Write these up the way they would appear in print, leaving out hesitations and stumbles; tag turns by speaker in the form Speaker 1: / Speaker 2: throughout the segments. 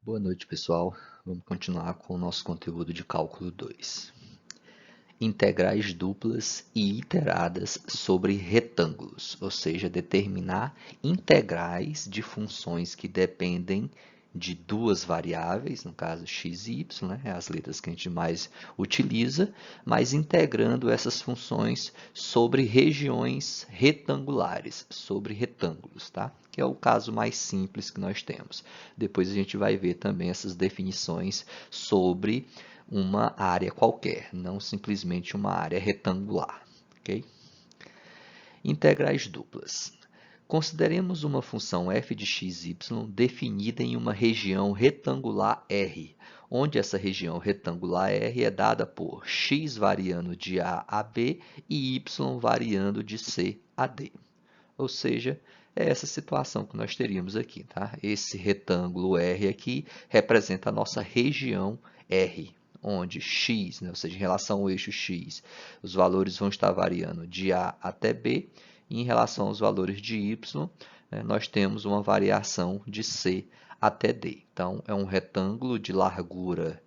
Speaker 1: Boa noite, pessoal. Vamos continuar com o nosso conteúdo de cálculo 2. Integrais duplas e iteradas sobre retângulos, ou seja, determinar integrais de funções que dependem de duas variáveis, no caso x e y, né? As letras que a gente mais utiliza, mas integrando essas funções sobre regiões retangulares, sobre retângulos, tá? Que é o caso mais simples que nós temos. Depois a gente vai ver também essas definições sobre uma área qualquer, não simplesmente uma área retangular. Okay? Integrais duplas. Consideremos uma função f de x, y definida em uma região retangular R, onde essa região retangular R é dada por x variando de A a B e y variando de C a D. Ou seja, é essa situação que nós teríamos aqui. Tá? Esse retângulo R aqui representa a nossa região R, onde x, né, ou seja, em relação ao eixo x, os valores vão estar variando de A até B, e em relação aos valores de y, nós temos uma variação de C até D. Então, é um retângulo de largura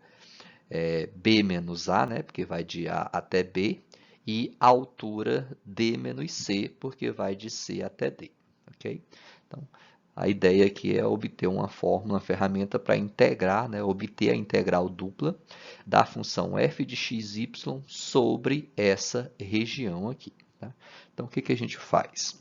Speaker 1: B menos A, né, porque vai de A até B, e altura D menos C, porque vai de C até D. Okay? Então, a ideia aqui é obter uma fórmula, uma ferramenta para integrar, né, obter a integral dupla da função f de xy sobre essa região aqui. Tá? Então, o que a gente faz?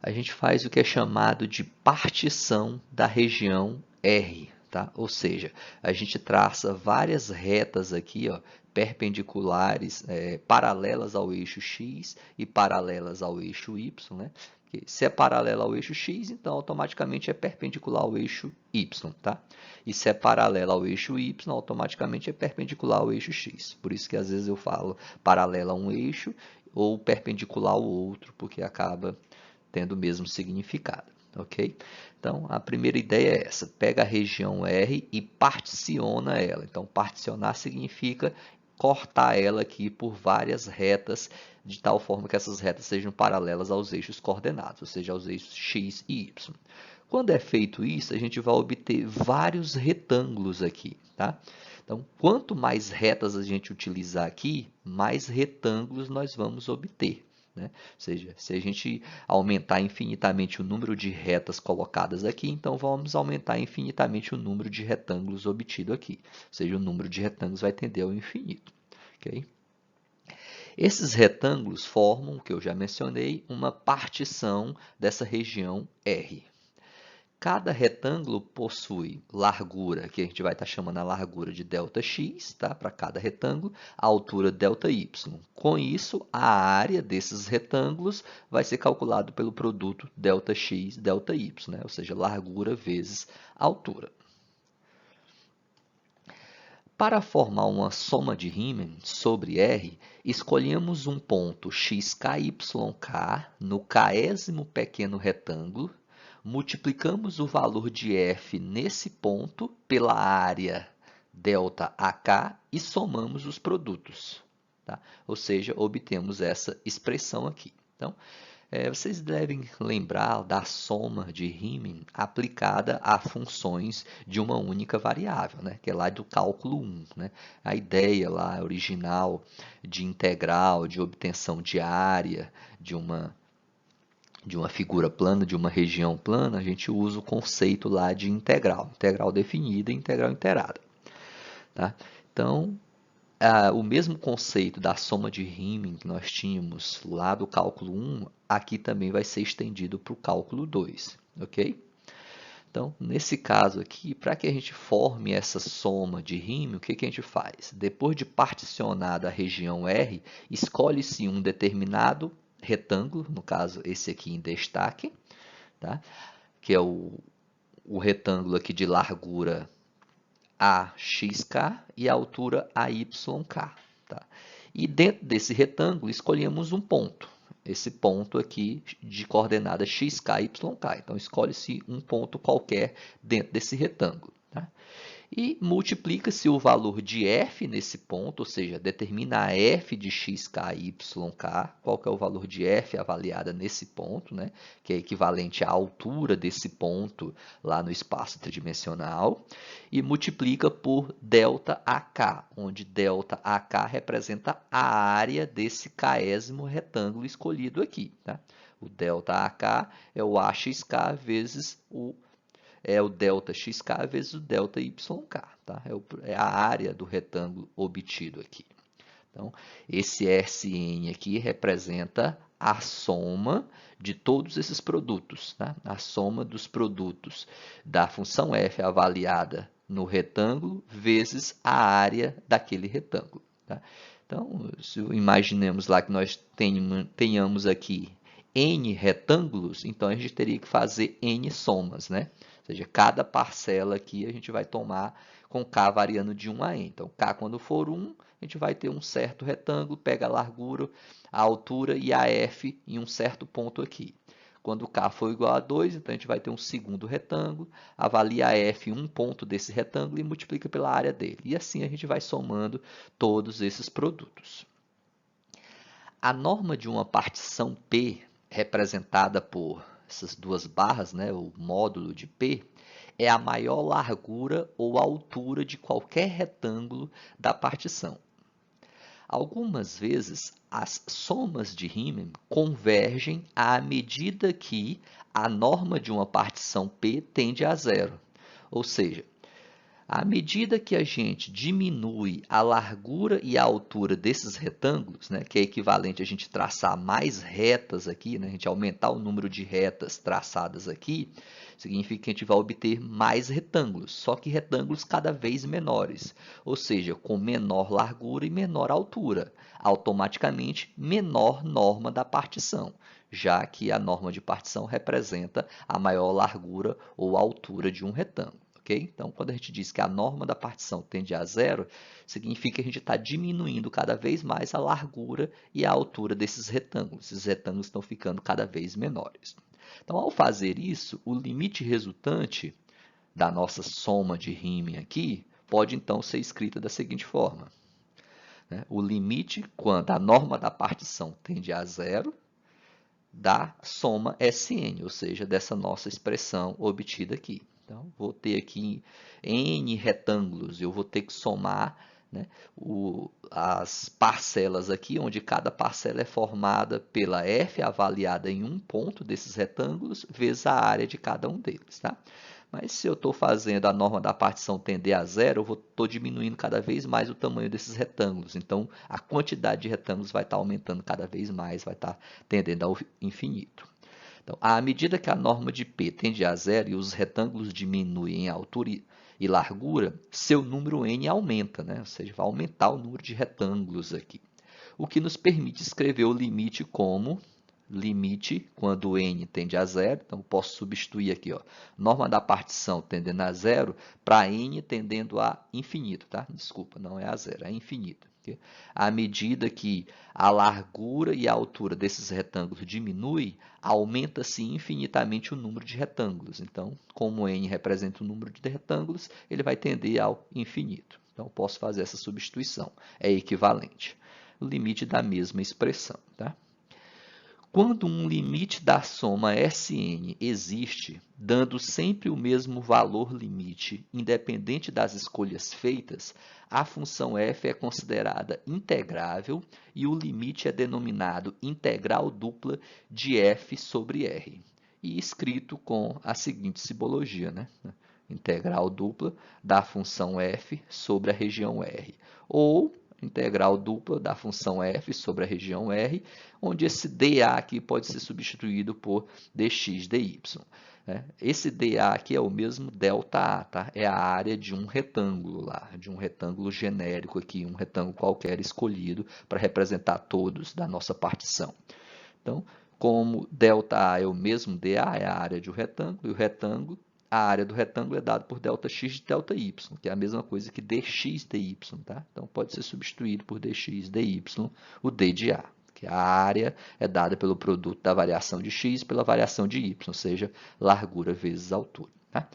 Speaker 1: A gente faz o que é chamado de partição da região R. Tá? Ou seja, a gente traça várias retas aqui, ó, perpendiculares, paralelas ao eixo x e paralelas ao eixo y. Né? Se é paralela ao eixo x, então automaticamente é perpendicular ao eixo y. Tá? E se é paralela ao eixo y, automaticamente é perpendicular ao eixo x. Por isso que às vezes eu falo paralela a um eixo ou perpendicular ao outro, porque acaba tendo o mesmo significado, ok? Então, a primeira ideia é essa, pega a região R e particiona ela. Então, particionar significa cortar ela aqui por várias retas, de tal forma que essas retas sejam paralelas aos eixos coordenados, ou seja, aos eixos x e y. Quando é feito isso, a gente vai obter vários retângulos aqui, tá? Então, quanto mais retas a gente utilizar aqui, mais retângulos nós vamos obter. Né? Ou seja, se a gente aumentar infinitamente o número de retas colocadas aqui, então vamos aumentar infinitamente o número de retângulos obtido aqui. Ou seja, o número de retângulos vai tender ao infinito. Okay? Esses retângulos formam, que eu já mencionei, uma partição dessa região R. Cada retângulo possui largura, que a gente vai estar chamando a largura de ΔX, tá? Para cada retângulo, a altura ΔY. Com isso, a área desses retângulos vai ser calculado pelo produto ΔX, ΔY, né? Ou seja, largura vezes altura. Para formar uma soma de Riemann sobre R, escolhemos um ponto xkyk no késimo pequeno retângulo, multiplicamos o valor de f nesse ponto pela área ΔAK e somamos os produtos. Tá? Ou seja, obtemos essa expressão aqui. Então, vocês devem lembrar da soma de Riemann aplicada a funções de uma única variável, né? Que é lá do cálculo 1. Né? A ideia lá original de integral, de obtenção de área de uma figura plana, de uma região plana, a gente usa o conceito lá de integral. Integral definida e integral iterada. Tá? Então, o mesmo conceito da soma de Riemann que nós tínhamos lá do cálculo 1, aqui também vai ser estendido para o cálculo 2, ok? Então, nesse caso aqui, para que a gente forme essa soma de Riemann, o que a gente faz? Depois de particionar da região R, escolhe-se um determinado retângulo, no caso esse aqui em destaque, tá? Que é o retângulo aqui de largura AXK e a altura AYK. Tá? E dentro desse retângulo escolhemos um ponto. Esse ponto aqui de coordenada XK, YK. Então, escolhe-se um ponto qualquer dentro desse retângulo. Tá? E multiplica-se o valor de f nesse ponto, ou seja, determina a f de xk, yk, qual que é o valor de f avaliada nesse ponto, né? Que é equivalente à altura desse ponto lá no espaço tridimensional, e multiplica por ΔAK, onde ΔAK representa a área desse késimo retângulo escolhido aqui. Tá? O ΔAK é o AXK vezes o ΔXK vezes o ΔYK, tá? É a área do retângulo obtido aqui. Então, esse SN aqui representa a soma de todos esses produtos, tá? A soma dos produtos da função f avaliada no retângulo vezes a área daquele retângulo. Tá? Então, se imaginemos lá que nós tenhamos aqui n retângulos, então a gente teria que fazer n somas, né? Ou seja, cada parcela aqui a gente vai tomar com k variando de 1 a n. Então, k quando for 1, a gente vai ter um certo retângulo, pega a largura, a altura e a f em um certo ponto aqui. Quando k for igual a 2, então a gente vai ter um segundo retângulo, avalia a f em um ponto desse retângulo e multiplica pela área dele. E assim a gente vai somando todos esses produtos. A norma de uma partição P, representada por essas duas barras, né, o módulo de P, é a maior largura ou altura de qualquer retângulo da partição. Algumas vezes, as somas de Riemann convergem à medida que a norma de uma partição P tende a zero. Ou seja, à medida que a gente diminui a largura e a altura desses retângulos, né, que é equivalente a gente traçar mais retas aqui, né, a gente aumentar o número de retas traçadas aqui, significa que a gente vai obter mais retângulos, só que retângulos cada vez menores, ou seja, com menor largura e menor altura, automaticamente menor norma da partição, já que a norma de partição representa a maior largura ou altura de um retângulo. Okay? Então, quando a gente diz que a norma da partição tende a zero, significa que a gente está diminuindo cada vez mais a largura e a altura desses retângulos. Esses retângulos estão ficando cada vez menores. Então, ao fazer isso, o limite resultante da nossa soma de Riemann aqui pode, então, ser escrita da seguinte forma. Né? O limite, quando a norma da partição tende a zero, da soma Sn, ou seja, dessa nossa expressão obtida aqui. Então, vou ter aqui n retângulos, eu vou ter que somar, né, as parcelas aqui, onde cada parcela é formada pela f avaliada em um ponto desses retângulos, vezes a área de cada um deles. Tá? Mas se eu estou fazendo a norma da partição tender a zero, eu estou diminuindo cada vez mais o tamanho desses retângulos. Então, a quantidade de retângulos vai estar aumentando cada vez mais, vai estar tendendo ao infinito. Então, à medida que a norma de P tende a zero e os retângulos diminuem em altura e largura, seu número n aumenta, né? Ou seja, vai aumentar o número de retângulos aqui. O que nos permite escrever o limite como limite quando n tende a zero. Então, eu posso substituir aqui, ó, norma da partição tendendo a zero para n tendendo a infinito. Tá? Desculpa, não é a zero, é infinito. À medida que a largura e a altura desses retângulos diminui, aumenta-se infinitamente o número de retângulos. Então, como n representa o número de retângulos, ele vai tender ao infinito. Então, posso fazer essa substituição. É equivalente. O limite da mesma expressão. Tá? Quando um limite da soma Sn existe, dando sempre o mesmo valor limite, independente das escolhas feitas, a função f é considerada integrável e o limite é denominado integral dupla de f sobre r. E escrito com a seguinte simbologia, né? Integral dupla da função f sobre a região r. Ou integral dupla da função f sobre a região R, onde esse dA aqui pode ser substituído por dx dy. Esse dA aqui é o mesmo ΔA, tá? É a área de um retângulo lá, de um retângulo genérico aqui, um retângulo qualquer escolhido para representar todos da nossa partição. Então, como ΔA é o mesmo dA, é a área de um retângulo, e o retângulo, a área do retângulo é dada por ΔX de ΔY, que é a mesma coisa que dx dy. Tá? Então, pode ser substituído por dx dy, o d de A, que a área é dada pelo produto da variação de x pela variação de y, ou seja, largura vezes altura. Tá?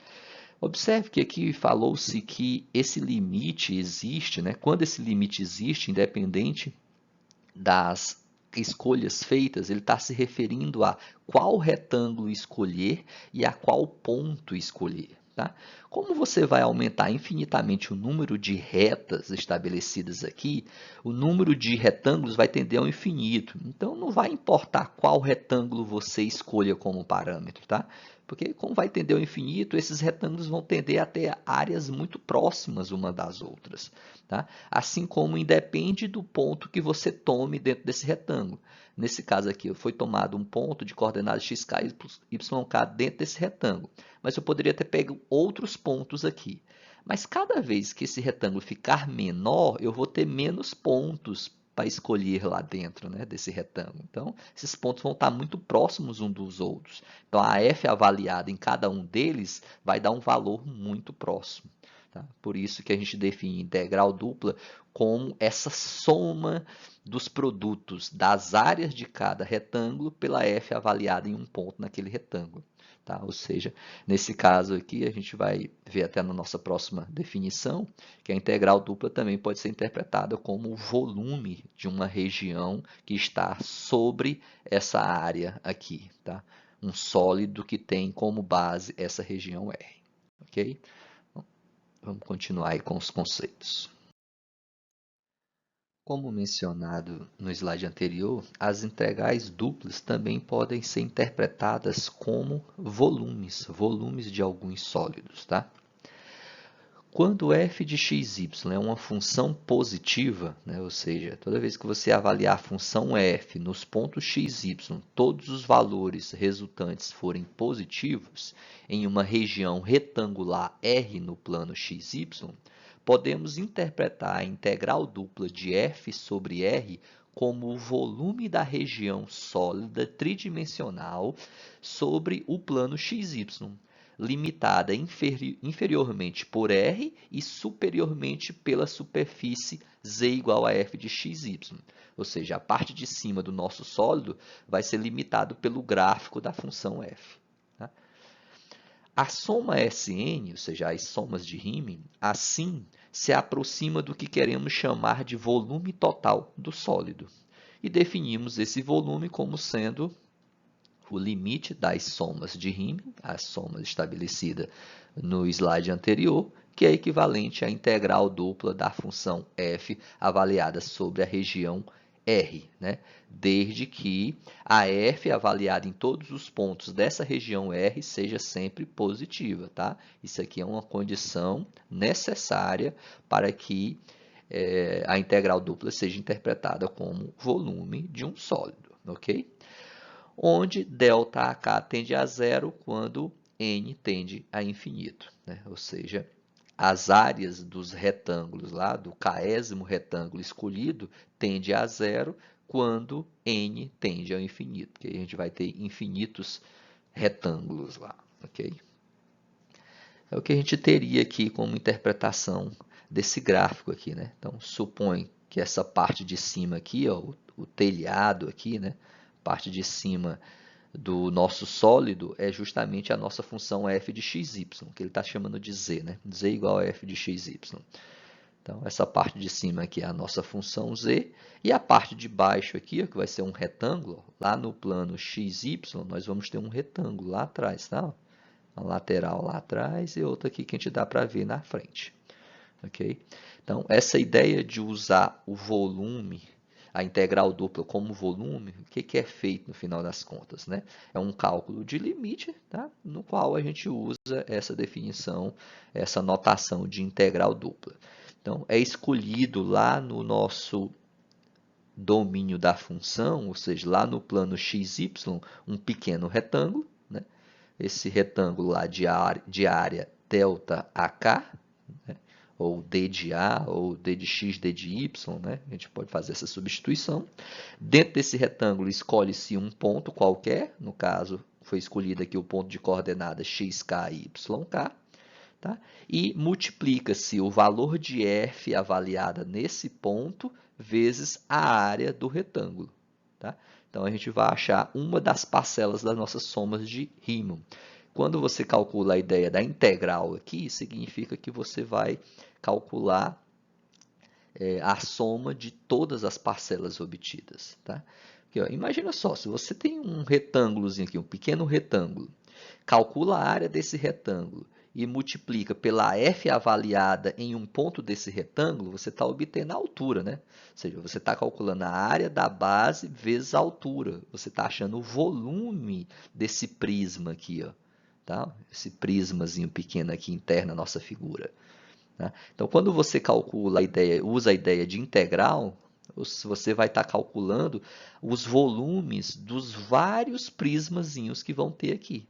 Speaker 1: Observe que aqui falou-se que esse limite existe, né? Quando esse limite existe, independente das escolhas feitas, ele está se referindo a qual retângulo escolher e a qual ponto escolher. Tá? Como você vai aumentar infinitamente o número de retas estabelecidas aqui, o número de retângulos vai tender ao infinito. Então, não vai importar qual retângulo você escolha como parâmetro, tá? Porque, como vai tender ao infinito, esses retângulos vão tender a ter áreas muito próximas uma das outras. Tá? Assim como independe do ponto que você tome dentro desse retângulo. Nesse caso aqui, foi tomado um ponto de coordenadas xk e yk dentro desse retângulo. Mas eu poderia ter pego outros pontos aqui. Mas cada vez que esse retângulo ficar menor, eu vou ter menos pontos para escolher lá dentro, né, desse retângulo. Então, esses pontos vão estar muito próximos uns dos outros. Então, a f avaliada em cada um deles vai dar um valor muito próximo. Tá? Por isso que a gente define integral dupla como essa soma dos produtos das áreas de cada retângulo pela f avaliada em um ponto naquele retângulo. Tá? Ou seja, nesse caso aqui, a gente vai ver até na nossa próxima definição, que a integral dupla também pode ser interpretada como o volume de uma região que está sobre essa área aqui. Tá? Um sólido que tem como base essa região R. Ok? Vamos continuar aí com os conceitos. Como mencionado no slide anterior, as integrais duplas também podem ser interpretadas como volumes de alguns sólidos. Tá? Quando f de xy é uma função positiva, né, ou seja, toda vez que você avaliar a função f nos pontos xy, todos os valores resultantes forem positivos em uma região retangular R no plano xy, podemos interpretar a integral dupla de f sobre R como o volume da região sólida tridimensional sobre o plano xy, limitada inferiormente por R e superiormente pela superfície Z igual a f de xy. Ou seja, a parte de cima do nosso sólido vai ser limitado pelo gráfico da função f. Tá? A soma Sn, ou seja, as somas de Riemann, assim se aproxima do que queremos chamar de volume total do sólido. E definimos esse volume como sendo o limite das somas de Riemann, a soma estabelecida no slide anterior, que é equivalente à integral dupla da função f avaliada sobre a região R, né? Desde que a f avaliada em todos os pontos dessa região R seja sempre positiva. Tá? Isso aqui é uma condição necessária para que a integral dupla seja interpretada como volume de um sólido. Ok? Onde ΔH tende a zero quando n tende a infinito. Né? Ou seja, as áreas dos retângulos lá, do késimo retângulo escolhido, tende a zero quando n tende ao infinito, porque a gente vai ter infinitos retângulos lá. Okay? É o que a gente teria aqui como interpretação desse gráfico aqui. Né? Então, supõe que essa parte de cima aqui, ó, o telhado aqui, né? Parte de cima do nosso sólido é justamente a nossa função f de xy, que ele está chamando de z, né? Z igual a f de xy. Então, essa parte de cima aqui é a nossa função z, e a parte de baixo aqui, ó, que vai ser um retângulo, lá no plano xy, nós vamos ter um retângulo lá atrás, tá? Uma lateral lá atrás e outra aqui que a gente dá para ver na frente. Okay? Então, essa ideia de usar o volume, a integral dupla como volume, o que é feito no final das contas? Né? É um cálculo de limite, tá? No qual a gente usa essa definição, essa notação de integral dupla. Então, é escolhido lá no nosso domínio da função, ou seja, lá no plano xy, um pequeno retângulo, né? Esse retângulo lá de área delta AK, né? Ou d de A, ou d de x, d de y, né? A gente pode fazer essa substituição. Dentro desse retângulo, escolhe-se um ponto qualquer, no caso, foi escolhido aqui o ponto de coordenadas xk e yk, tá? E multiplica-se o valor de f avaliada nesse ponto vezes a área do retângulo. Tá? Então, a gente vai achar uma das parcelas das nossas somas de Riemann. Quando você calcula a ideia da integral aqui, significa que você vai calcular a soma de todas as parcelas obtidas. Tá? Aqui, ó, imagina só, se você tem um retângulozinho aqui, um pequeno retângulo, calcula a área desse retângulo e multiplica pela f avaliada em um ponto desse retângulo, você está obtendo a altura, né? Ou seja, você está calculando a área da base vezes a altura. Você está achando o volume desse prisma aqui, ó, tá? Esse prismazinho pequeno aqui interno na nossa figura. Tá? Então, quando você calcula a ideia, usa a ideia de integral, você vai estar calculando os volumes dos vários prismazinhos que vão ter aqui.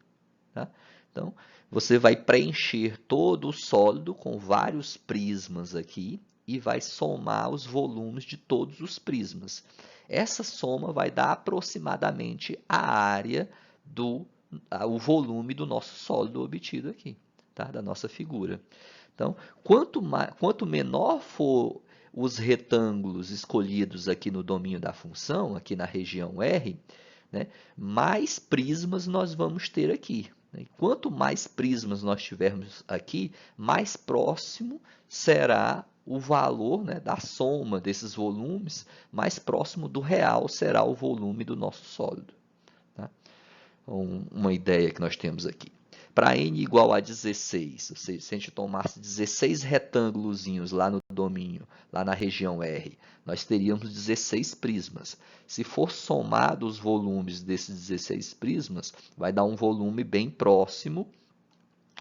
Speaker 1: Tá? Então, você vai preencher todo o sólido com vários prismas aqui e vai somar os volumes de todos os prismas. Essa soma vai dar aproximadamente a área o volume do nosso sólido obtido aqui, tá? Da nossa figura. Então, quanto menor for os retângulos escolhidos aqui no domínio da função, aqui na região R, né, mais prismas nós vamos ter aqui. Quanto mais prismas nós tivermos aqui, mais próximo será o valor, né, da soma desses volumes, mais próximo do real será o volume do nosso sólido. Tá? Uma ideia que nós temos aqui. Para n igual a 16, ou seja, se a gente tomasse 16 retângulozinhos lá no domínio, lá na região R, nós teríamos 16 prismas. Se for somado os volumes desses 16 prismas, vai dar um volume bem próximo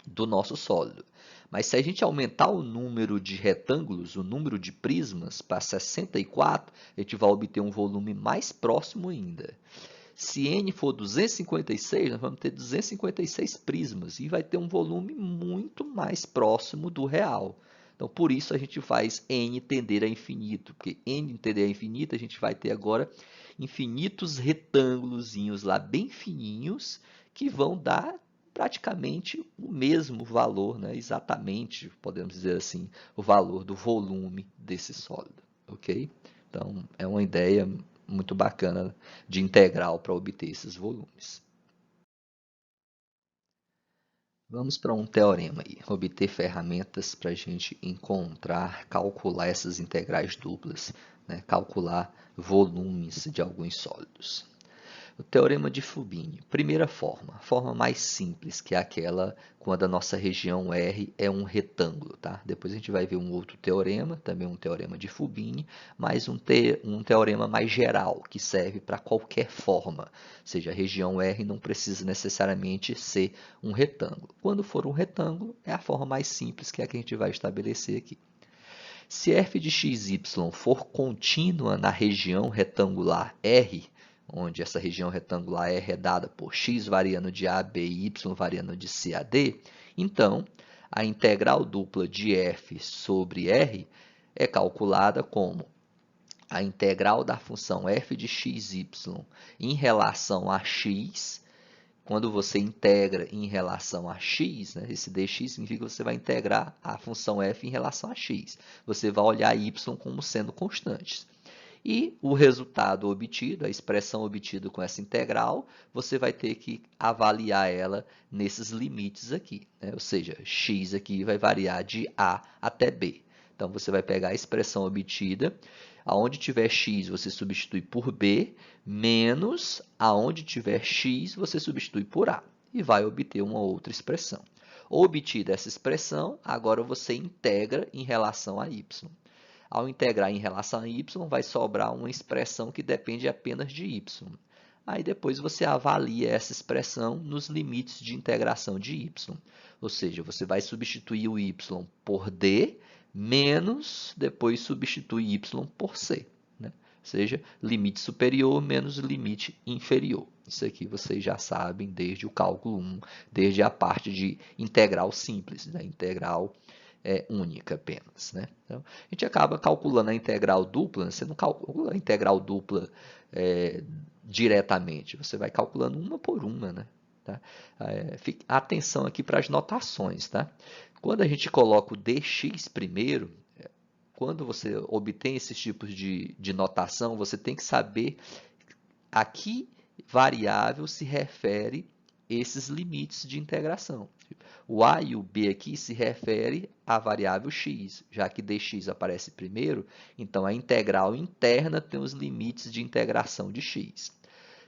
Speaker 1: do nosso sólido. Mas se a gente aumentar o número de retângulos, o número de prismas, para 64, a gente vai obter um volume mais próximo ainda. Se n for 256, nós vamos ter 256 prismas e vai ter um volume muito mais próximo do real. Então, por isso a gente faz n tender a infinito, porque n tender a infinito, a gente vai ter agora infinitos retângulozinhos lá bem fininhos que vão dar praticamente o mesmo valor, né? Exatamente, podemos dizer assim, o valor do volume desse sólido, ok? Então, é uma ideia muito bacana de integral para obter esses volumes. Vamos para um teorema aí, obter ferramentas para a gente encontrar, calcular essas integrais duplas, né? Calcular volumes de alguns sólidos. O teorema de Fubini. Primeira forma, a forma mais simples, que é aquela quando a nossa região R é um retângulo. Tá? Depois a gente vai ver um outro teorema, também um teorema de Fubini, mas um teorema mais geral, que serve para qualquer forma. Ou seja, a região R não precisa necessariamente ser um retângulo. Quando for um retângulo, é a forma mais simples, que é a que a gente vai estabelecer aqui. Se f de xy for contínua na região retangular R, onde essa região retangular R é dada por x variando de A a B e y variando de C a D, então a integral dupla de f sobre R é calculada como a integral da função f de xy em relação a x. Quando você integra em relação a x, né, esse dx significa que você vai integrar a função f em relação a x. Você vai olhar y como sendo constantes. E o resultado obtido, a expressão obtida com essa integral, você vai ter que avaliar ela nesses limites aqui. Né? Ou seja, x aqui vai variar de A até B. Então, você vai pegar a expressão obtida, aonde tiver x você substitui por B, menos aonde tiver x você substitui por A. E vai obter uma outra expressão. Obtida essa expressão, agora você integra em relação a y. Ao integrar em relação a y, vai sobrar uma expressão que depende apenas de y. Aí depois você avalia essa expressão nos limites de integração de y. Ou seja, você vai substituir o y por d, menos depois substitui y por c. Né? Ou seja, limite superior menos limite inferior. Isso aqui vocês já sabem desde o cálculo 1, desde a parte de integral simples, né? Integral única apenas. Né? Então, a gente acaba calculando a integral dupla, você não calcula a integral dupla diretamente, você vai calculando uma por uma. Né? Tá? Atenção aqui para as notações. Tá? Quando a gente coloca o dx primeiro, quando você obtém esses tipos de notação, você tem que saber a que variável se refere esses limites de integração. O a e o b aqui se refere à variável x, já que dx aparece primeiro, então a integral interna tem os limites de integração de x.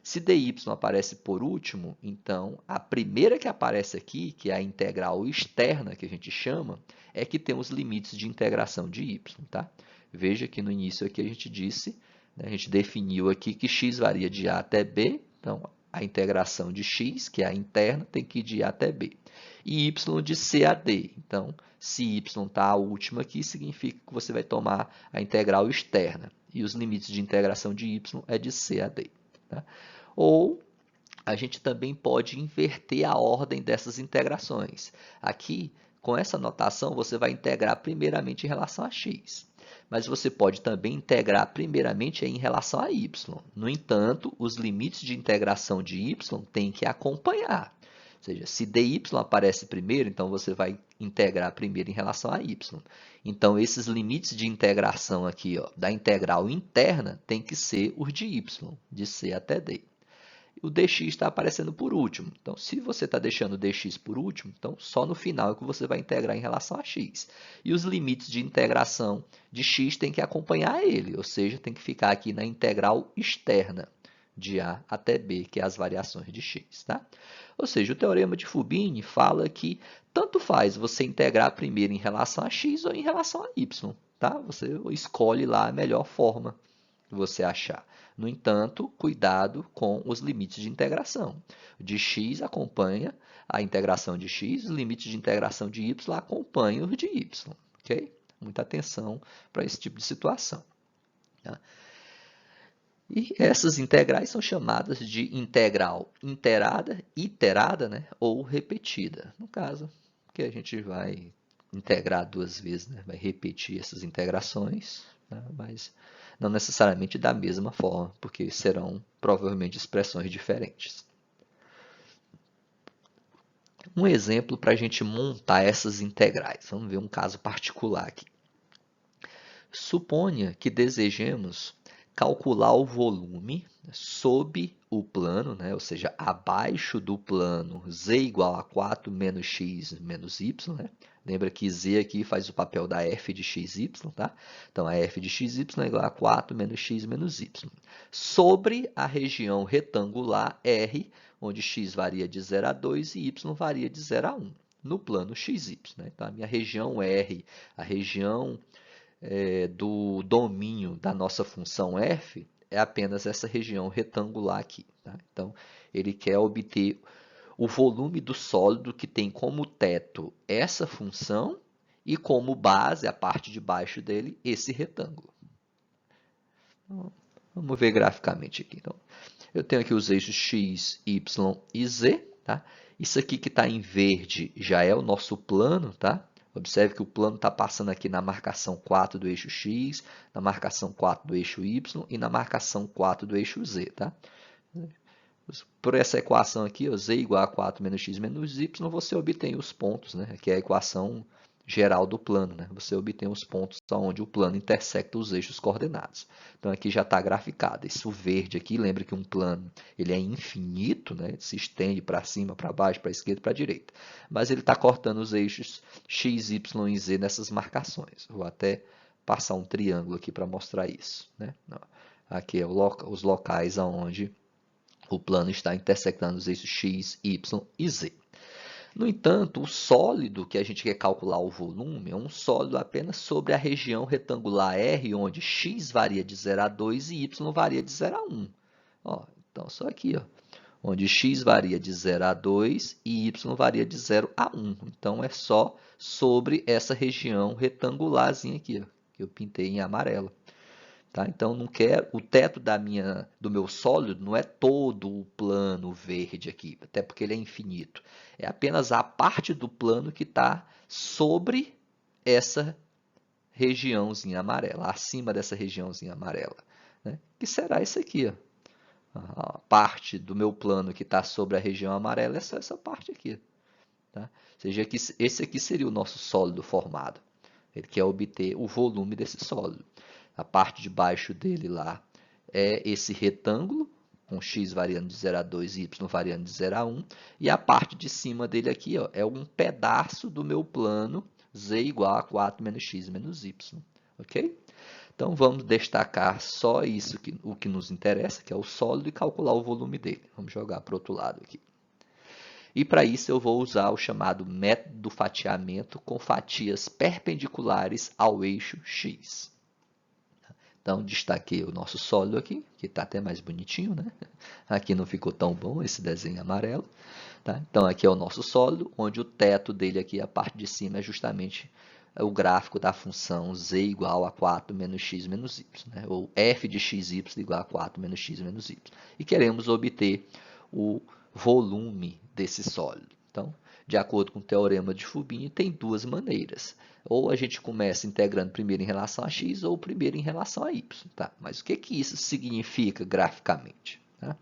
Speaker 1: Se dy aparece por último, então a primeira que aparece aqui, que é a integral externa, que a gente chama, é que tem os limites de integração de y. Tá? Veja que no início aqui a gente disse, né, a gente definiu aqui que x varia de a até b, então a integração de x, que é a interna, tem que ir de a até b. E y de c a d. Então, se y está a última aqui, significa que você vai tomar a integral externa. E os limites de integração de y é de c a d. Tá? Ou a gente também pode inverter a ordem dessas integrações. Aqui, com essa notação, você vai integrar primeiramente em relação a x. Mas você pode também integrar primeiramente em relação a y. No entanto, os limites de integração de y têm que acompanhar. Ou seja, se dy aparece primeiro, então você vai integrar primeiro em relação a y. Então, esses limites de integração aqui, ó, da integral interna, tem que ser os de y, de c até d. O dx está aparecendo por último. Então, se você está deixando o dx por último, então só no final é que você vai integrar em relação a x. E os limites de integração de x tem que acompanhar ele, ou seja, tem que ficar aqui na integral externa de a até b, que é as variações de x. Tá? Ou seja, o teorema de Fubini fala que tanto faz você integrar primeiro em relação a x ou em relação a y. Tá? Você escolhe lá a melhor forma que você achar. No entanto, cuidado com os limites de integração. De x acompanha a integração de x, os limites de integração de y acompanham os de y. Okay? Muita atenção para esse tipo de situação. Tá? E essas integrais são chamadas de integral iterada, né? Ou repetida. No caso, que a gente vai integrar duas vezes, né? Vai repetir essas integrações, né? Mas não necessariamente da mesma forma, porque serão provavelmente expressões diferentes. Um exemplo para a gente montar essas integrais. Vamos ver um caso particular aqui. Suponha que desejemos calcular o volume sob o plano, né? Ou seja, abaixo do plano z igual a 4 menos x menos y. Né? Lembra que z aqui faz o papel da f de xy, tá? Então, a f de xy é igual a 4 menos x menos y. Sobre a região retangular R, onde x varia de 0 a 2 e y varia de 0 a 1, no plano xy. Né? Então, a minha região R, a região do domínio da nossa função f é apenas essa região retangular aqui. Tá? Então, ele quer obter o volume do sólido que tem como teto essa função e como base, a parte de baixo dele, esse retângulo. Então, vamos ver graficamente aqui. Então, eu tenho aqui os eixos x, y e z. Tá? Isso aqui que está em verde já é o nosso plano, tá? Observe que o plano está passando aqui na marcação 4 do eixo x, na marcação 4 do eixo y e na marcação 4 do eixo z. Tá? Por essa equação aqui, ó, z igual a 4 menos x menos y, você obtém os pontos, né? Que é a equação geral do plano. Né? Você obtém os pontos onde o plano intersecta os eixos coordenados. Então, aqui já está graficado. Isso verde aqui, lembra que um plano ele é infinito, né? Se estende para cima, para baixo, para a esquerda, para a direita. Mas ele está cortando os eixos x, y e z nessas marcações. Vou até passar um triângulo aqui para mostrar isso. Né? Aqui é os locais onde o plano está intersectando os eixos x, y e z. No entanto, o sólido que a gente quer calcular o volume é um sólido apenas sobre a região retangular R, onde x varia de 0 a 2 e y varia de 0 a 1. Ó, então, só aqui, ó, onde x varia de 0 a 2 e y varia de 0 a 1. Então, é só sobre essa região retangularzinha aqui, ó, que eu pintei em amarelo. Tá? Então, não quero, o teto do meu sólido não é todo o plano verde aqui, até porque ele é infinito. É apenas a parte do plano que está sobre essa regiãozinha amarela, acima dessa regiãozinha amarela. Né? Que será isso aqui. Ó. A parte do meu plano que está sobre a região amarela é só essa parte aqui. Tá? Ou seja, esse aqui seria o nosso sólido formado. Ele quer obter o volume desse sólido. A parte de baixo dele lá é esse retângulo, com x variando de 0 a 2 e y variando de 0 a 1. E a parte de cima dele aqui, ó, é um pedaço do meu plano z igual a 4 menos x menos y. Ok? Então, vamos destacar só isso, o que nos interessa, que é o sólido, e calcular o volume dele. Vamos jogar para o outro lado aqui. E para isso eu vou usar o chamado método do fatiamento com fatias perpendiculares ao eixo x. Então, destaquei o nosso sólido aqui, que está até mais bonitinho, né? Aqui não ficou tão bom esse desenho amarelo. Tá? Então, aqui é o nosso sólido, onde o teto dele aqui, a parte de cima, é justamente o gráfico da função z igual a 4 menos x menos y, né? Ou f de xy igual a 4 menos x menos y. E queremos obter o volume desse sólido. Então, de acordo com o teorema de Fubini, tem duas maneiras. Ou a gente começa integrando primeiro em relação a x ou primeiro em relação a y. Tá? Mas o que isso significa graficamente? Tá?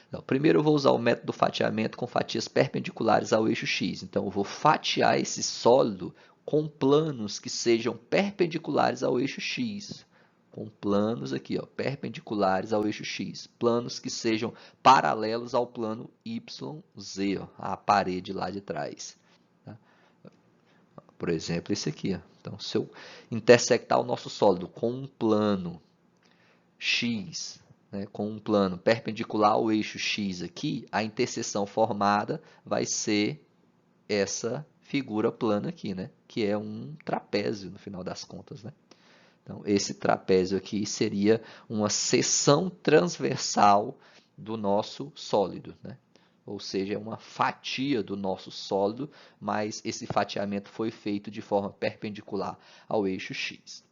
Speaker 1: Então, primeiro eu vou usar o método do fatiamento com fatias perpendiculares ao eixo x. Então, eu vou fatiar esse sólido com planos que sejam perpendiculares ao eixo x. Com planos aqui, ó, perpendiculares ao eixo x. Planos que sejam paralelos ao plano YZ, ó, a parede lá de trás. Tá? Por exemplo, esse aqui. Ó. Então, se eu intersectar o nosso sólido com um plano x, né, com um plano perpendicular ao eixo x aqui, a interseção formada vai ser essa figura plana aqui, né, que é um trapézio no final das contas, né? Então, esse trapézio aqui seria uma seção transversal do nosso sólido, né? Ou seja, é uma fatia do nosso sólido, mas esse fatiamento foi feito de forma perpendicular ao eixo x.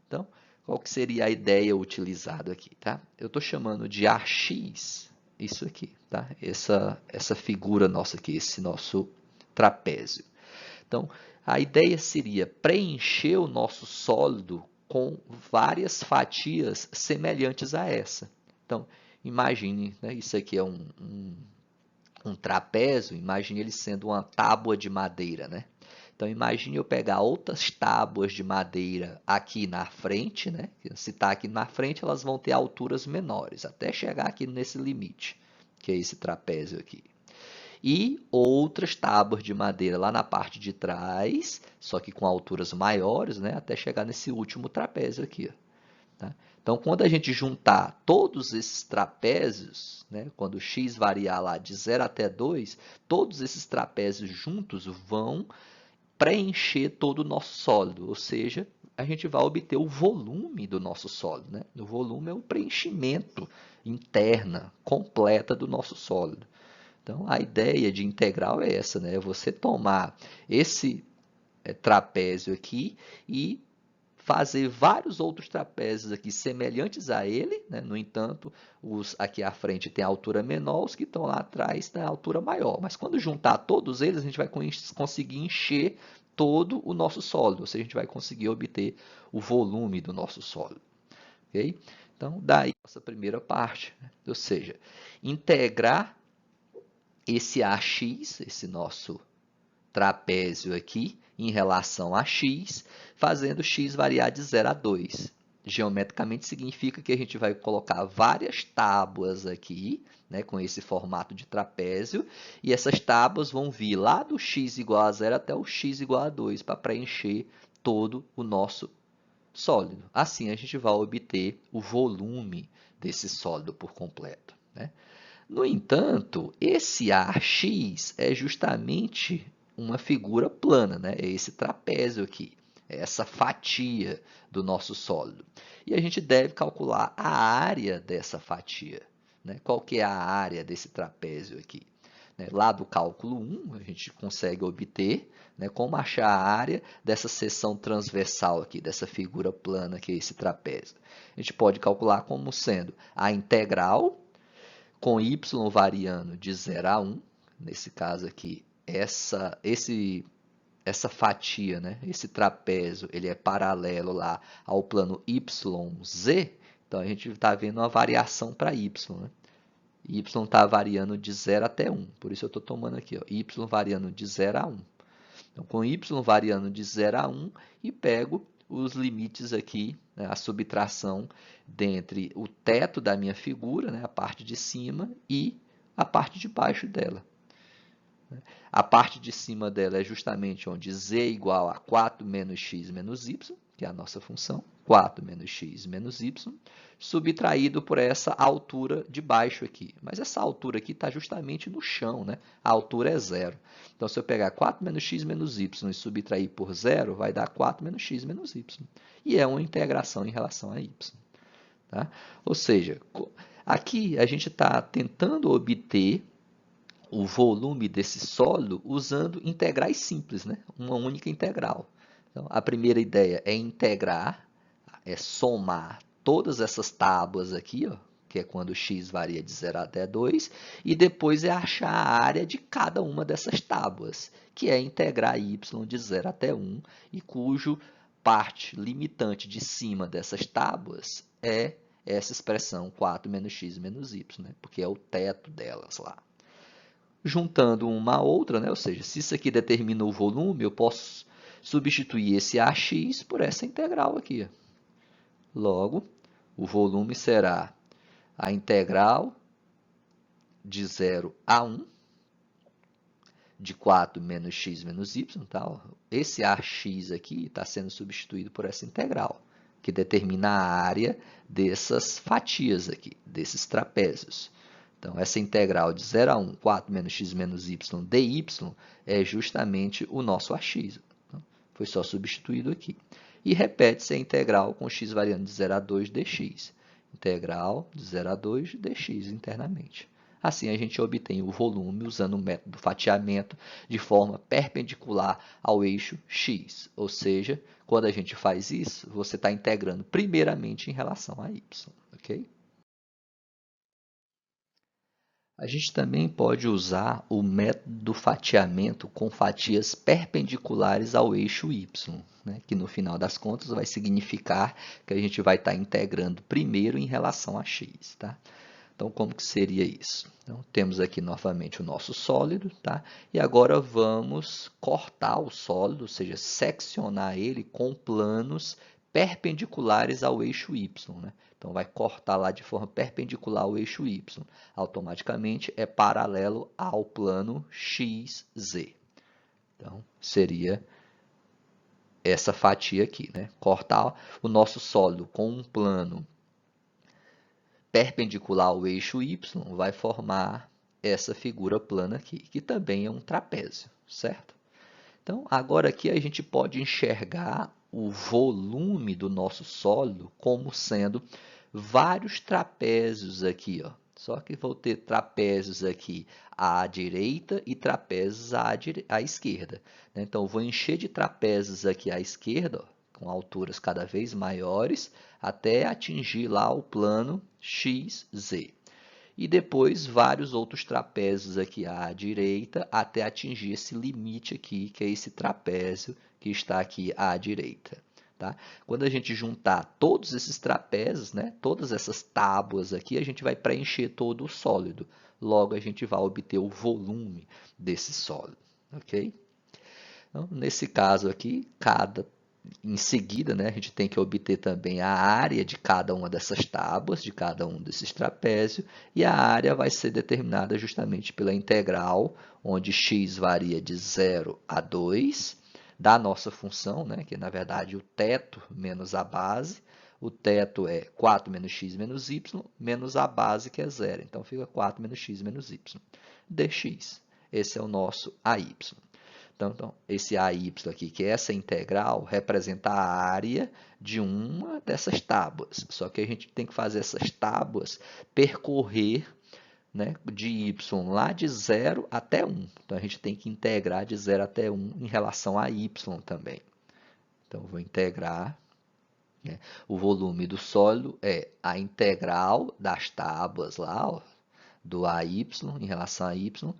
Speaker 1: Então, qual que seria a ideia utilizada aqui? Tá? Eu estou chamando de AX, isso aqui, tá? Essa figura nossa aqui, esse nosso trapézio. Então, a ideia seria preencher o nosso sólido com várias fatias semelhantes a essa. Então, imagine, né, isso aqui é um trapézio, imagine ele sendo uma tábua de madeira, né? Então, imagine eu pegar outras tábuas de madeira aqui na frente, né? Se está aqui na frente, elas vão ter alturas menores, até chegar aqui nesse limite, que é esse trapézio aqui. E outras tábuas de madeira lá na parte de trás, só que com alturas maiores, né? Até chegar nesse último trapézio aqui. Tá? Então, quando a gente juntar todos esses trapézios, né, quando x variar lá de 0 até 2, todos esses trapézios juntos vão preencher todo o nosso sólido, ou seja, a gente vai obter o volume do nosso sólido. Né? O volume é o preenchimento interna completa do nosso sólido. Então, a ideia de integral é essa, né? É você tomar esse trapézio aqui e fazer vários outros trapézios aqui semelhantes a ele, né? No entanto, os aqui à frente têm altura menor, os que estão lá atrás têm altura maior. Mas quando juntar todos eles, a gente vai conseguir encher todo o nosso sólido, ou seja, a gente vai conseguir obter o volume do nosso sólido. Okay? Então, daí a nossa primeira parte, né? Ou seja, integrar esse AX, esse nosso trapézio aqui, em relação a x, fazendo x variar de 0 a 2. Geometricamente significa que a gente vai colocar várias tábuas aqui, né, com esse formato de trapézio, e essas tábuas vão vir lá do x igual a 0 até o x igual a 2, para preencher todo o nosso sólido. Assim, a gente vai obter o volume desse sólido por completo. Né? No entanto, esse AX é justamente uma figura plana, né? É esse trapézio aqui, é essa fatia do nosso sólido. E a gente deve calcular a área dessa fatia. Né? Qual que é a área desse trapézio aqui? Né? Lá do cálculo 1, a gente consegue obter, né, como achar a área dessa seção transversal aqui, dessa figura plana que é esse trapézio. A gente pode calcular como sendo a integral com y variando de 0 a 1, nesse caso aqui, essa fatia, né, esse trapézio, ele é paralelo lá ao plano YZ, então a gente está vendo uma variação para y. Né? Y está variando de 0 até 1, por isso eu estou tomando aqui, ó, y variando de 0 a 1. Então, com y variando de 0 a 1, e pego os limites aqui né, a subtração dentre o teto da minha figura, né, a parte de cima, e a parte de baixo dela. A parte de cima dela é justamente onde z é igual a 4 menos x menos y, que é a nossa função, 4 menos x menos y, subtraído por essa altura de baixo aqui. Mas essa altura aqui está justamente no chão, né? A altura é zero. Então, se eu pegar 4 menos x menos y e subtrair por zero, vai dar 4 menos x menos y. E é uma integração em relação a y. Tá? Ou seja, aqui a gente está tentando obter o volume desse sólido usando integrais simples, né? Uma única integral. Então, a primeira ideia é integrar, é somar todas essas tábuas aqui, ó, que é quando x varia de 0 até 2, e depois é achar a área de cada uma dessas tábuas, que é integrar y de 0 até 1, e cujo parte limitante de cima dessas tábuas é essa expressão 4 menos x menos y, né? Porque é o teto delas lá. Juntando uma a outra, né? Ou seja, se isso aqui determina o volume, eu posso substituir esse AX por essa integral aqui. Logo, o volume será a integral de 0 a 1 de 4 menos x menos y. Tá? Esse AX aqui está sendo substituído por essa integral, que determina a área dessas fatias aqui, desses trapézios. Então, essa integral de 0 a 1, 4 menos x menos y dy, é justamente o nosso AX. Então, foi só substituído aqui. E repete-se a integral com x variando de 0 a 2 dx. Integral de 0 a 2 dx internamente. Assim, a gente obtém o volume usando o método do fatiamento de forma perpendicular ao eixo x. Ou seja, quando a gente faz isso, você está integrando primeiramente em relação a y. Ok? A gente também pode usar o método do fatiamento com fatias perpendiculares ao eixo y, né? Que no final das contas vai significar que a gente vai estar integrando primeiro em relação a x. Tá? Então, como que seria isso? Então, temos aqui novamente o nosso sólido, tá? E agora vamos cortar o sólido, ou seja, seccionar ele com planos perpendiculares ao eixo y, né? Então, vai cortar lá de forma perpendicular ao eixo y. Automaticamente é paralelo ao plano XZ. Então, seria essa fatia aqui, né? Cortar o nosso sólido com um plano perpendicular ao eixo y vai formar essa figura plana aqui, que também é um trapézio, certo? Então, agora aqui a gente pode enxergar o volume do nosso sólido como sendo vários trapézios aqui, ó. Só que vou ter trapézios aqui à direita e trapézios à esquerda. Então, vou encher de trapézios aqui à esquerda, ó, com alturas cada vez maiores, até atingir lá o plano XZ. E depois vários outros trapézios aqui à direita, até atingir esse limite aqui, que é esse trapézio que está aqui à direita. Tá? Quando a gente juntar todos esses trapézios, né, todas essas tábuas aqui, a gente vai preencher todo o sólido. Logo, a gente vai obter o volume desse sólido. Okay? Então, nesse caso aqui, em seguida, né, a gente tem que obter também a área de cada uma dessas tábuas, de cada um desses trapézios, e a área vai ser determinada justamente pela integral, onde x varia de 0 a 2, da nossa função, né, que na verdade o teto menos a base. O teto é 4 menos x menos y, menos a base, que é 0. Então, fica 4 menos x menos y, dx. Esse é o nosso AY. Então, esse AY aqui, que é essa integral, representa a área de uma dessas tábuas. Só que a gente tem que fazer essas tábuas percorrer, né, de y lá de 0 até 1. Então, a gente tem que integrar de 0 até 1 em relação a y também. Então, vou integrar. Né? O volume do sólido é a integral das tábuas lá, ó, do AY em relação a Y,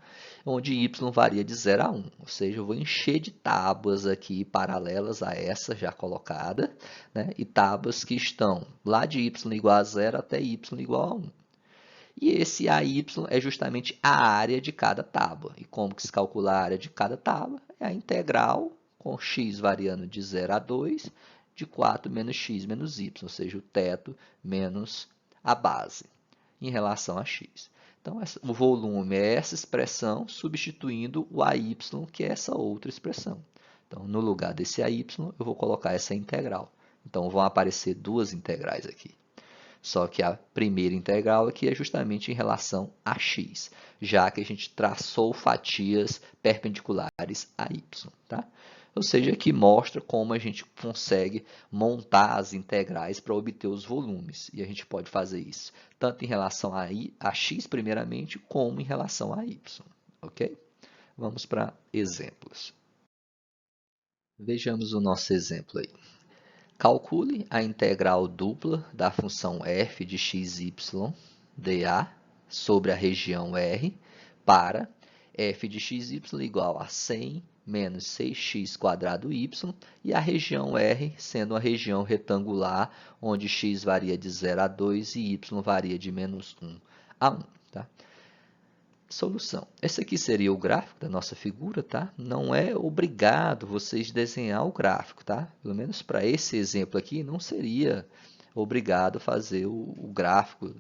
Speaker 1: onde Y varia de 0 a 1. Ou seja, eu vou encher de tábuas aqui paralelas a essa já colocada, né? E tábuas que estão lá de Y igual a 0 até Y igual a 1. E esse AY é justamente a área de cada tábua. E como que se calcula a área de cada tábua? É a integral com x variando de 0 a 2, de 4 menos x menos y, ou seja, o teto menos a base, em relação a x. Então, o volume é essa expressão substituindo o AY, que é essa outra expressão. Então, no lugar desse AY, eu vou colocar essa integral. Então, vão aparecer duas integrais aqui. Só que a primeira integral aqui é justamente em relação a x, já que a gente traçou fatias perpendiculares a y. Tá? Ou seja, aqui mostra como a gente consegue montar as integrais para obter os volumes. E a gente pode fazer isso tanto em relação a x, primeiramente, como em relação a y. Ok? Vamos para exemplos. Vejamos o nosso exemplo aí. Calcule a integral dupla da função f de xy dA sobre a região R para f de xy igual a 100 menos 6x² y e a região R sendo uma região retangular onde x varia de 0 a 2 e y varia de menos 1 a 1. Tá? Solução. Esse aqui seria o gráfico da nossa figura, tá? Não é obrigado vocês desenhar o gráfico, tá? Pelo menos para esse exemplo aqui, não seria obrigado fazer o gráfico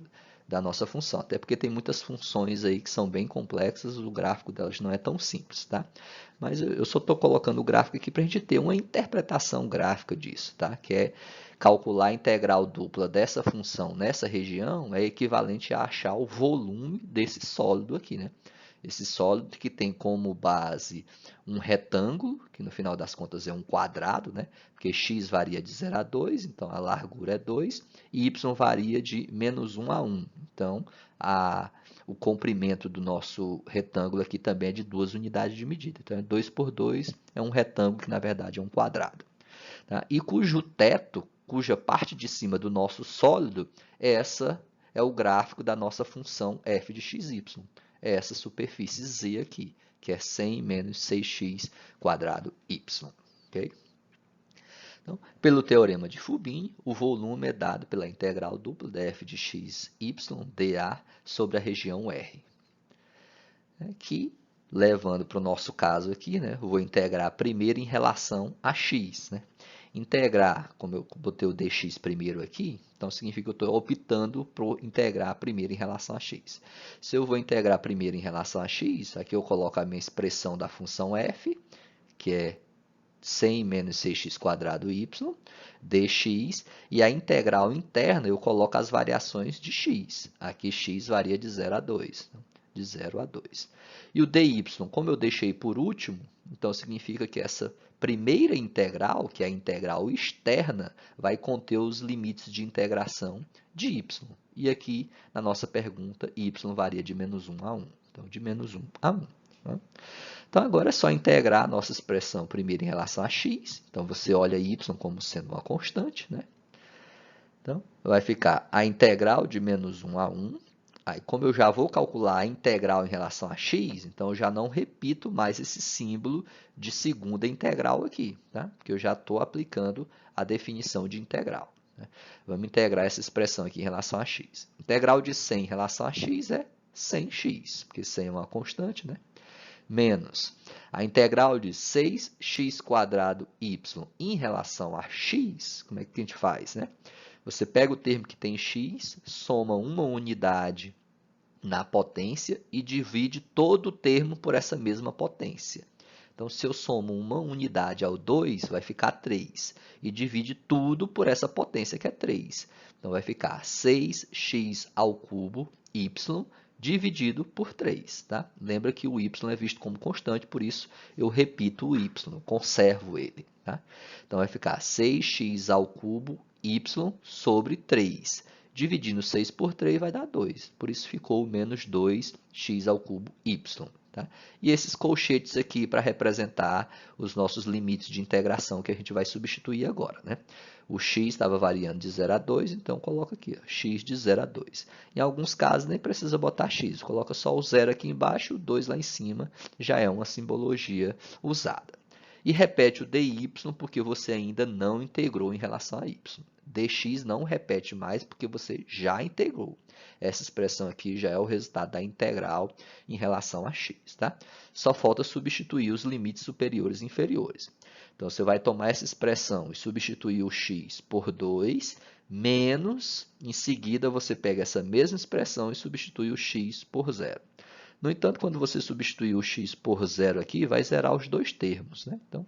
Speaker 1: da nossa função, até porque tem muitas funções aí que são bem complexas, o gráfico delas não é tão simples, tá? Mas eu só estou colocando o gráfico aqui para a gente ter uma interpretação gráfica disso, tá? Que é calcular a integral dupla dessa função nessa região é equivalente a achar o volume desse sólido aqui, né? Esse sólido que tem como base um retângulo, que no final das contas é um quadrado, né? Porque x varia de 0 a 2, então a largura é 2, e y varia de menos 1 a 1. Então, o comprimento do nosso retângulo aqui também é de 2 unidades de medida. Então, 2 por 2 é um retângulo que, na verdade, é um quadrado. Tá? E cujo teto, cuja parte de cima do nosso sólido, essa é o gráfico da nossa função f de xy. É essa superfície z aqui, que é 100 menos 6x² y. Okay? Então, pelo teorema de Fubini, o volume é dado pela integral dupla da f de xy dA sobre a região R. Que, levando para o nosso caso aqui, né, eu vou integrar primeiro em relação a x. Né? Integrar, como eu botei o dx primeiro aqui, então significa que eu estou optando por integrar primeiro em relação a x. Se eu vou integrar primeiro em relação a x, aqui eu coloco a minha expressão da função f, que é 100 menos 6x² y, dx, e a integral interna eu coloco as variações de x. Aqui x varia de 0 a 2. De 0 a 2. E o dy, como eu deixei por último, então significa que essa primeira integral, que é a integral externa, vai conter os limites de integração de y. E aqui, na nossa pergunta, y varia de menos 1 a 1. Então, de menos 1 a 1. Tá? Então, agora é só integrar a nossa expressão primeiro em relação a x. Então, você olha y como sendo uma constante. Né? Então, vai ficar a integral de menos 1 a 1. Aí, como eu já vou calcular a integral em relação a x, então eu já não repito mais esse símbolo de segunda integral aqui, tá? Porque eu já estou aplicando a definição de integral. Né? Vamos integrar essa expressão aqui em relação a x. Integral de 100 em relação a x é 100x, porque 100 é uma constante, né? Menos a integral de 6x² y em relação a x, como é que a gente faz, né? Você pega o termo que tem x, soma uma unidade na potência e divide todo o termo por essa mesma potência. Então, se eu somo uma unidade ao 2, vai ficar 3. E divide tudo por essa potência que é 3. Então, vai ficar 6x ao cubo y dividido por 3. Tá? Lembra que o y é visto como constante, por isso eu repito o y, conservo ele. Tá? Então, vai ficar 6x ao cubo y sobre 3. Dividindo 6 por 3 vai dar 2. Por isso ficou menos 2x ao cubo y. Tá? E esses colchetes aqui para representar os nossos limites de integração que a gente vai substituir agora. Né? O x estava variando de 0 a 2, então coloca aqui, ó, x de 0 a 2. Em alguns casos nem precisa botar x, coloca só o 0 aqui embaixo, o 2 lá em cima, já é uma simbologia usada. E repete o dy porque você ainda não integrou em relação a y. Dx não repete mais porque você já integrou. Essa expressão aqui já é o resultado da integral em relação a x. Tá? Só falta substituir os limites superiores e inferiores. Então, você vai tomar essa expressão e substituir o x por 2, menos, em seguida, você pega essa mesma expressão e substitui o x por 0. No entanto, quando você substituir o x por 0 aqui, vai zerar os dois termos, né? Então,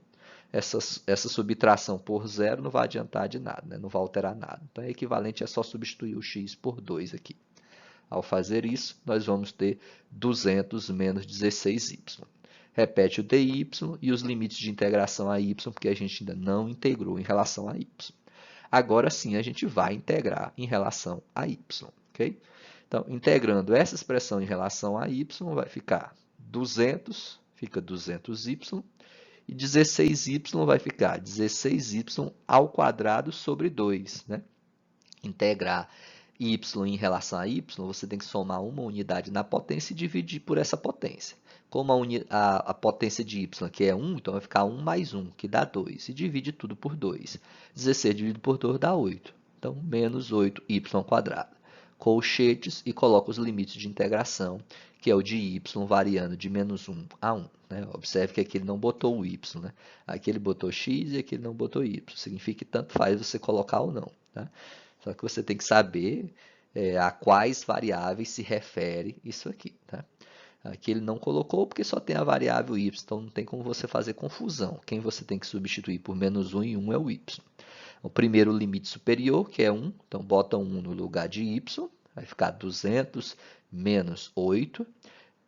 Speaker 1: essa subtração por 0 não vai adiantar de nada, né? Não vai alterar nada. Então, é equivalente a só substituir o x por 2 aqui. Ao fazer isso, nós vamos ter 200 menos 16y. Repete o dy e os limites de integração a y, porque a gente ainda não integrou em relação a y. Agora sim, a gente vai integrar em relação a y. Okay? Então, integrando essa expressão em relação a y, vai ficar 200, fica 200y, e 16y vai ficar 16y ao quadrado sobre 2. Né? Integrar y em relação a y, você tem que somar uma unidade na potência e dividir por essa potência. Como a potência de y aqui é 1, então vai ficar 1 mais 1, que dá 2. E divide tudo por 2. 16 dividido por 2 dá 8. Então, menos 8y². Colchetes e coloca os limites de integração, que é o de y variando de menos 1 a 1. Né? Observe que aqui ele não botou o y. Né? Aqui ele botou x e aqui ele não botou y. Significa que tanto faz você colocar ou não. Tá? Só que você tem que saber a quais variáveis se refere isso aqui. Tá? Aqui ele não colocou porque só tem a variável y, então não tem como você fazer confusão. Quem você tem que substituir por menos 1 e 1 é o y. O primeiro limite superior, que é 1, então bota 1 no lugar de y, vai ficar 200 menos 8,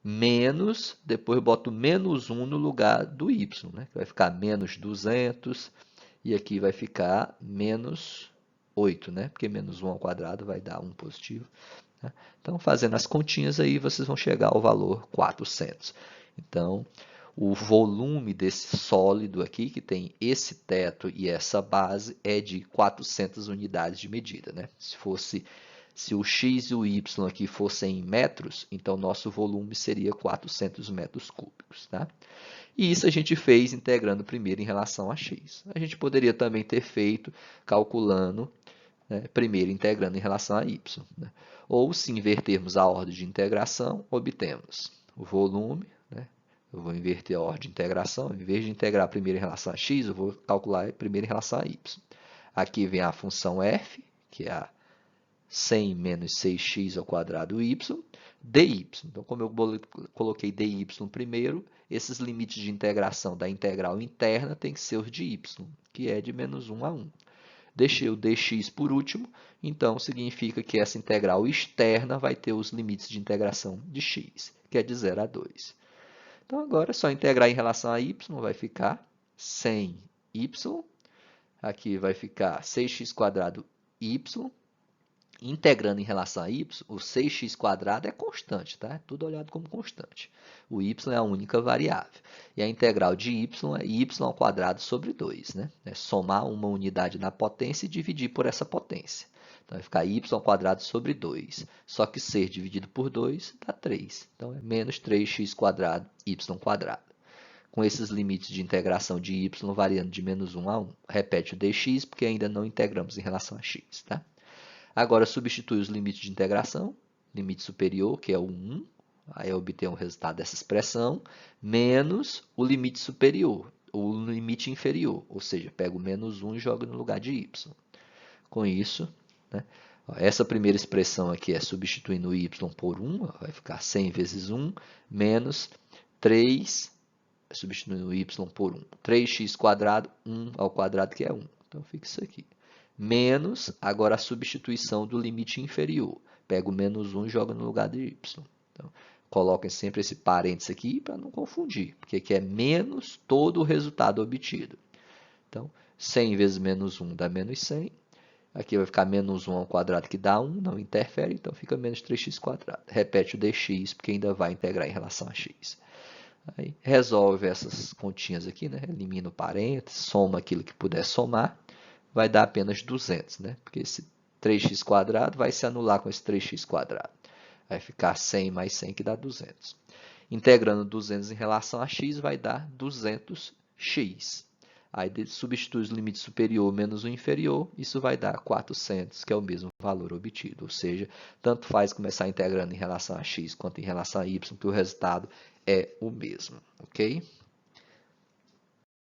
Speaker 1: menos, depois bota o menos 1 no lugar do y, né? Que vai ficar menos 200, e aqui vai ficar menos 8, né? Porque menos 1 ao quadrado vai dar 1 positivo. Né? Então, fazendo as continhas aí, vocês vão chegar ao valor 400. Então, o volume desse sólido aqui, que tem esse teto e essa base, é de 400 unidades de medida. Né? Se o x e o y aqui fossem em metros, então nosso volume seria 400 metros cúbicos. Tá? E isso a gente fez integrando primeiro em relação a x. A gente poderia também ter feito calculando, né, primeiro integrando em relação a y. Né? Ou, se invertermos a ordem de integração, obtemos o volume. Né? Eu vou inverter a ordem de integração. Em vez de integrar primeiro em relação a x, eu vou calcular primeiro em relação a y. Aqui vem a função f, que é a 100 menos 6x² y, dy. Então, como eu coloquei dy primeiro, esses limites de integração da integral interna têm que ser os de y, que é de menos 1 a 1. Deixei o dx por último, então significa que essa integral externa vai ter os limites de integração de x, que é de 0 a 2. Então, agora é só integrar em relação a y, vai ficar 100y, aqui vai ficar 6x² y, integrando em relação a y, o 6x² é constante, tá? É tudo olhado como constante. O y é a única variável. E a integral de y é y² sobre 2. Né? É somar uma unidade na potência e dividir por essa potência. Então, vai ficar y² sobre 2. Só que ser dividido por 2 dá 3. Então, é menos 3x² y². Com esses limites de integração de y variando de menos 1 a 1. Repete o dx, porque ainda não integramos em relação a x. Tá? Agora, substitui os limites de integração, limite superior, que é o 1, aí eu obtenho o resultado dessa expressão, menos o limite superior, o limite inferior, ou seja, pego o menos 1 e jogo no lugar de y. Com isso, né, essa primeira expressão aqui é substituindo o y por 1, vai ficar 100 vezes 1, menos 3, substituindo o y por 1, 3x², 1 ao quadrado, que é 1. Então, fica isso aqui. Menos, agora a substituição do limite inferior. Pega o menos 1 e joga no lugar de y. Então, coloquem sempre esse parênteses aqui para não confundir, porque aqui é menos todo o resultado obtido. Então, 100 vezes menos 1 dá menos 100. Aqui vai ficar menos 1 ao quadrado, que dá 1, não interfere, então fica menos 3x². Repete o dx, porque ainda vai integrar em relação a x. Aí, resolve essas continhas aqui, né? Elimina o parênteses, soma aquilo que puder somar. Vai dar apenas 200, né? Porque esse 3x² vai se anular com esse 3x². Vai ficar 100 mais 100, que dá 200. Integrando 200 em relação a x, vai dar 200x. Aí substitui os limites superior menos o inferior, isso vai dar 400, que é o mesmo valor obtido. Ou seja, tanto faz começar integrando em relação a x quanto em relação a y, que o resultado é o mesmo. Ok?